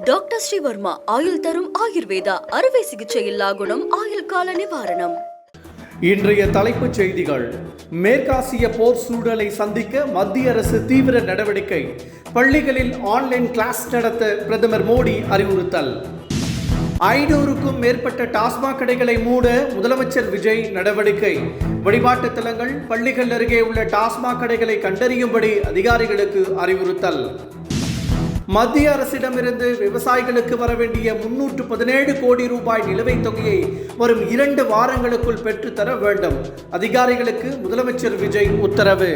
Doctor Sreevarma ஆயுள் தரும் ஆயுர்வேதா அறுவை சிகிச்சையில்லா குணம் ஆயுள் கால நிவாரணம். இன்றைய தலைப்புச் செய்திகள். மேற்காசிய போர் சூழலை சந்திக்க மத்திய அரசு தீவிர நடவடிக்கை. பள்ளிகளில் ஆன்லைன் கிளாஸ் நடத்த பிரதமர் மோடி அறிவுறுத்தல். 500க்கும் மேற்பட்ட டாஸ்மாக் கடைகளை மூட முதலமைச்சர் விஜய் நடவடிக்கை. வழிபாட்டு தலங்கள், பள்ளிகள் அருகே உள்ள டாஸ்மாக் கடைகளை கண்டறியும்படி அதிகாரிகளுக்கு அறிவுறுத்தல். மத்திய அரசிடமிருந்து விவசாயிகளுக்கு வர வேண்டிய 317 கோடி ரூபாய் நிலுவைத் தொகையை வரும் 2 வாரங்களுக்குள் பெற்றுத்தர வேண்டும். அதிகாரிகளுக்கு முதலமைச்சர் விஜய் உத்தரவு.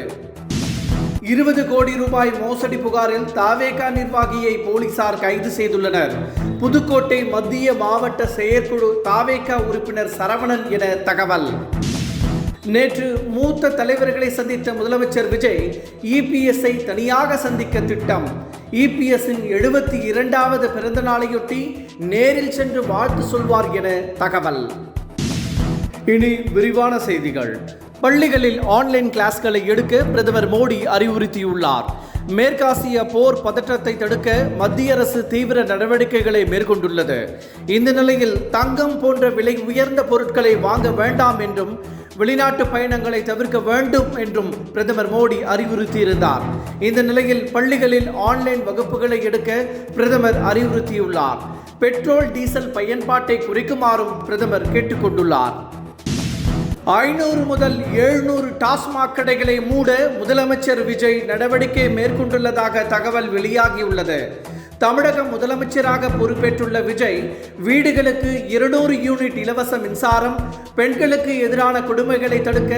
20 கோடி ரூபாய் மோசடி புகாரில் தாவேகா நிர்வாகியை போலீசார் கைது செய்துள்ளனர். புதுக்கோட்டை மத்திய மாவட்ட செயற்குழு தாவேகா உறுப்பினர் சரவணன் என தகவல். நேற்று மூத்த தலைவர்களை சந்தித்த முதலமைச்சர் விஜய் இபிஎஸ்ஐ தனியாக சந்திக்க திட்டம். இபிஎஸ்ஸின் 72வது பிறந்த நாளையொட்டி நேரில் சென்று வாழ்த்து சொல்வார் என தகவல். இனி விரிவான செய்திகள். பள்ளிகளில் ஆன்லைன் கிளாஸ்களை எடுக்க பிரதமர் மோடி அறிவுறுத்தியுள்ளார். மேற்காசிய போர் பதற்றத்தை தடுக்க மத்திய அரசு தீவிர நடவடிக்கைகளை மேற்கொண்டுள்ளது. இந்த நிலையில் தங்கம் போன்ற விலை உயர்ந்த பொருட்களை வாங்க வேண்டாம் என்றும் வெளிநாட்டு பயணங்களை தவிர்க்க வேண்டும் என்றும் பிரதமர் மோடி அறிவுறுத்தியிருந்தார். இந்த நிலையில் பள்ளிகளில் ஆன்லைன் வகுப்புகளை எடுக்க பிரதமர் அறிவுறுத்தியுள்ளார். பெட்ரோல் டீசல் பயன்பாட்டை குறைக்குமாறும் பிரதமர் கேட்டுக்கொண்டுள்ளார். 500 முதல் 700 டாஸ்மாக் கடைகளை மூட முதலமைச்சர் விஜய் நடவடிக்கை மேற்கொண்டுள்ளதாக தகவல் வெளியாகியுள்ளது. தமிழக முதலமைச்சராக பொறுப்பேற்றுள்ள விஜய் வீடுகளுக்கு 200 யூனிட் இலவச மின்சாரம், பெண்களுக்கு எதிரான கொடுமைகளை தடுக்க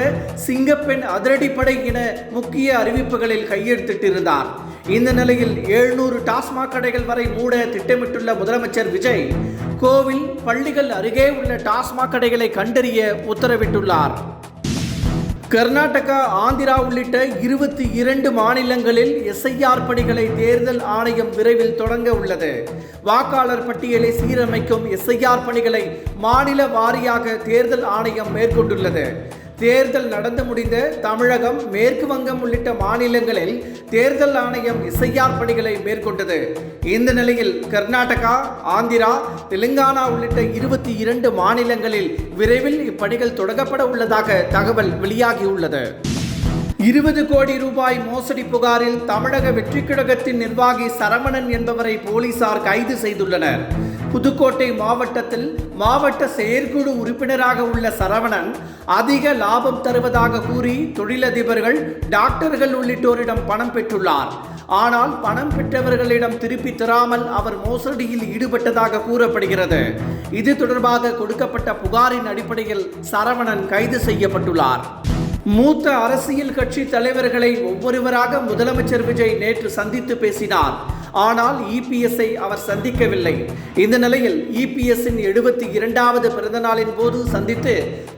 சிங்கப்பெண் அதிரடிப்படை என முக்கிய அறிவிப்புகளில் கையெழுத்திட்டிருந்தார். இந்த நிலையில் 700 டாஸ்மாக் கடைகள் வரை மூட திட்டமிட்டுள்ள முதலமைச்சர் விஜய் கோவில், பள்ளிகள் அருகே உள்ள டாஸ்மாக் கடைகளை கண்டறிய உத்தரவிட்டுள்ளார். கர்நாடகா, ஆந்திரா உள்ளிட்ட 22 மாநிலங்களில் எஸ்ஐஆர் பணிகளை தேர்தல் ஆணையம் விரைவில் தொடங்க உள்ளது. வாக்காளர் பட்டியலை சீரமைக்கும் எஸ்ஐஆர் பணிகளை மாநில வாரியாக தேர்தல் ஆணையம் மேற்கொண்டுள்ளது. தேர்தல் நடந்து முடிந்த தமிழகம், மேற்கு வங்கம் உள்ளிட்ட மாநிலங்களில் தேர்தல் ஆணையம் எஸ்ஐஆர் பணிகளை மேற்கொண்டது. இந்த நிலையில் கர்நாடகா, ஆந்திரா, தெலுங்கானா உள்ளிட்ட 22 மாநிலங்களில் விரைவில் இப்பணிகள் தொடங்கப்பட உள்ளதாக தகவல் வெளியாகியுள்ளது. 20 கோடி ரூபாய் மோசடி புகாரில் தமிழக வெற்றி கழகத்தின் நிர்வாகி சரவணன் என்பவரை போலீசார் கைது செய்துள்ளனர். புதுக்கோட்டை மாவட்டத்தில் மாவட்ட செயற்குழு உறுப்பினராக உள்ள சரவணன் அதிக லாபம் தருவதாக கூறி தொழிலதிபர்கள், டாக்டர்கள் உள்ளிட்டோரிடம் பணம் பெற்றுள்ளார். ஆனால் பணம் பெற்றவர்களிடம் திருப்பி தராமல் அவர் மோசடியில் ஈடுபட்டதாக கூறப்படுகிறது. இது தொடர்பாக கொடுக்கப்பட்ட புகாரின் அடிப்படையில் சரவணன் கைது செய்யப்பட்டுள்ளார். மூத்த அரசியல் கட்சி தலைவர்களை ஒவ்வொருவராக முதலமைச்சர் விஜய் நேற்று சந்தித்து பேசினார். ஆனால் இபிஎஸ்ஐ அவர் சந்திக்கவில்லை. இந்த நிலையில் இபிஎஸ்ஸின் 72வது பிறந்த நாளின் போது சந்தித்து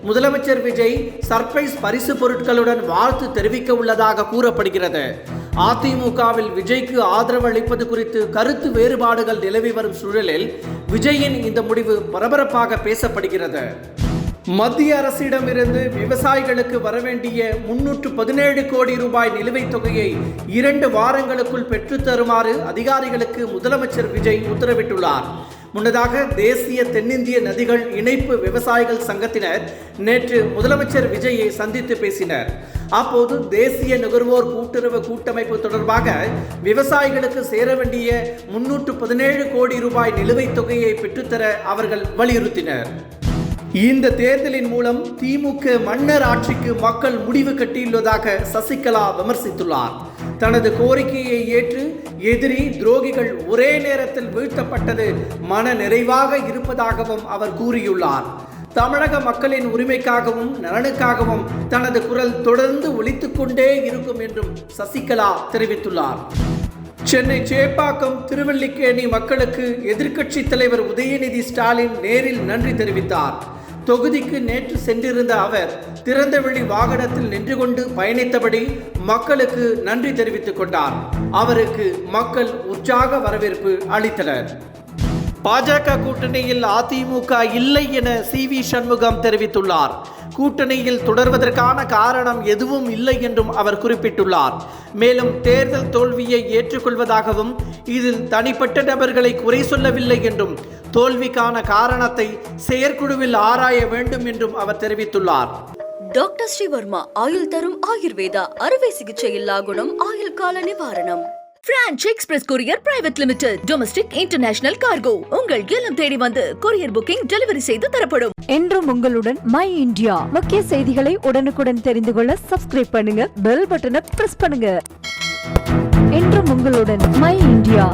முதலமைச்சர் விஜய் சர்ப்ரைஸ் பரிசு பொருட்களுடன் வாழ்த்து தெரிவிக்க உள்ளதாக கூறப்படுகிறது. அதிமுகவில் விஜய்க்கு ஆதரவு அளிப்பது குறித்து கருத்து வேறுபாடுகள் நிலவி வரும் சூழலில் விஜயின் இந்த முடிவு பரபரப்பாக பேசப்படுகிறது. மத்திய அரசிடமிருந்து விவசாயிகளுக்கு வரவேண்டிய 317 கோடி ரூபாய் நிலுவைத் தொகையை 2 வாரங்களுக்குள் பெற்றுத்தருமாறு அதிகாரிகளுக்கு முதலமைச்சர் விஜய் உத்தரவிட்டுள்ளார். முன்னதாக தேசிய தென்னிந்திய நதிகள் இணைப்பு விவசாயிகள் சங்கத்தினர் நேற்று முதலமைச்சர் விஜயை சந்தித்து பேசினர். அப்போது தேசிய நுகர்வோர் கூட்டுறவு கூட்டமைப்பு தொடர்பாக விவசாயிகளுக்கு சேர வேண்டிய 317 கோடி ரூபாய் நிலுவைத் தொகையை பெற்றுத்தர அவர்கள் வலியுறுத்தினர். இந்த தேர்தலின் மூலம் திமுக மன்னர் ஆட்சிக்கு மக்கள் முடிவு கட்டியுள்ளதாக சசிகலா விமர்சித்துள்ளார். தனது கோரிக்கையை ஏற்று எதிரி, துரோகிகள் ஒரே நேரத்தில் வீழ்த்தப்பட்டது மன நிறைவாக இருப்பதாகவும் அவர் கூறியுள்ளார். தமிழக மக்களின் உரிமைக்காகவும் நலனுக்காகவும் தனது குரல் தொடர்ந்து ஒலித்துக் கொண்டே இருக்கும் என்றும் சசிகலா தெரிவித்துள்ளார். சென்னை சேப்பாக்கம், திருவல்லிக்கேணி மக்களுக்கு எதிர்க்கட்சி தலைவர் உதயநிதி ஸ்டாலின் நேரில் நன்றி தெரிவித்தார். தொகுதிக்கு நேற்று சென்றிருந்த அவர் திறந்தவெளி வாகனத்தில் நின்று கொண்டு பயணித்தபடி மக்களுக்கு நன்றி தெரிவித்துக் கொண்டார். அவருக்கு மக்கள் உற்சாக வரவேற்பு அளித்தனர். பாஜக கூட்டணியில் அதிமுக இல்லை என CV சண்முகம் தெரிவித்துள்ளார். கூட்டணியில் தொடர்வதற்கான காரணம் எதுவும் இல்லை என்றும் அவர் குறிப்பிட்டுள்ளார். மேலும் தேர்தல் தோல்வியை ஏற்றுக்கொள்வதாகவும் இதில் தனிப்பட்ட நபர்களை குறை சொல்லவில்லை என்றும் தோல்விக்கான காரணத்தை செயற்குழுவில் ஆராய வேண்டும் என்றும் அவர் தெரிவித்துள்ளார். டாக்டர் ஸ்ரீவர்மா ஆயுள் தரும் ஆயுர்வேதா அறுவை சிகிச்சை இல்லா குணம் ஆயுள் கால நிவாரணம். Branch express courier private limited domestic international cargo உங்கள் இல்லம் தேடி வந்து கொரியர் புக்கிங் டெலிவரி செய்து தரப்படும். என்றும் உங்களுடன் மை இந்தியா. முக்கிய செய்திகளை உடனுக்குடன் தெரிந்து கொள்ள சப்ஸ்கிரைப் பண்ணுங்க, பெல் பட்டனை பிரஸ் பண்ணுங்க. என்றும் உங்களுடன் மை இந்தியா.